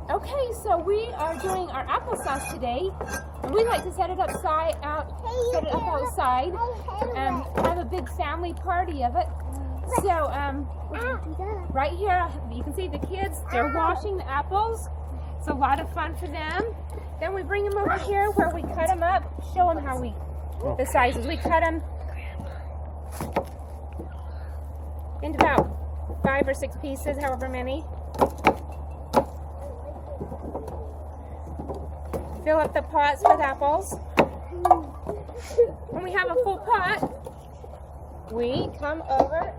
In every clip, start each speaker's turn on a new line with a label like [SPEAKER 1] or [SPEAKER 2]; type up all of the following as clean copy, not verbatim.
[SPEAKER 1] Okay, so we are doing our applesauce today, and we like to set it up outside, and have a big family party of it. So, right here, you can see the kids, they're washing the apples. It's a lot of fun for them. Then we bring them over here where we cut them up, show them how the sizes. We cut them into about 5 or 6 pieces, however many. Fill up the pots with apples. When we have a full pot, we come over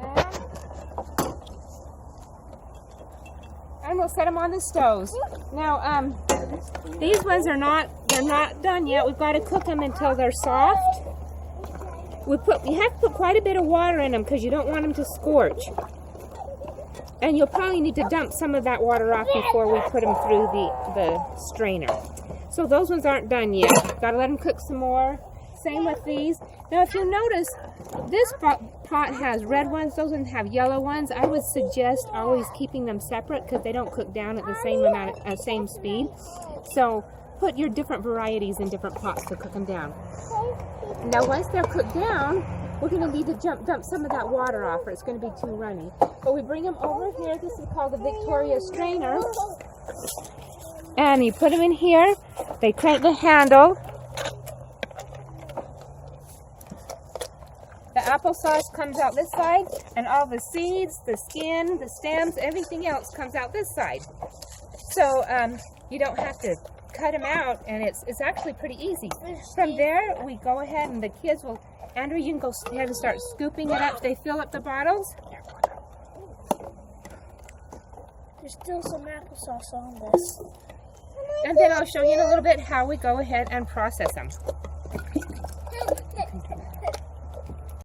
[SPEAKER 1] and we'll set them on the stoves. Now, these ones they're not done yet. We've got to cook them until they're soft. You have to put quite a bit of water in them because you don't want them to scorch. And you'll probably need to dump some of that water off before we put them through the strainer. So those ones aren't done yet. Got to let them cook some more. Same with these. Now if you notice, this pot has red ones, those ones have yellow ones. I would suggest always keeping them separate because they don't cook down at the same speed. So put your different varieties in different pots to cook them down. Now once they're cooked down, we're going to need to dump some of that water off or it's going to be too runny. But we bring them over here. This is called the Victoria strainer. And you put them in here. They crank the handle. The applesauce comes out this side, and all the seeds, the skin, the stems, everything else comes out this side. So you don't have to cut them out, and it's actually pretty easy. From there, we go ahead and the kids will, Andrew, you can go ahead and start scooping it up. They fill up the bottles.
[SPEAKER 2] There's still some applesauce on this.
[SPEAKER 1] And then I'll show you in a little bit how we go ahead and process them.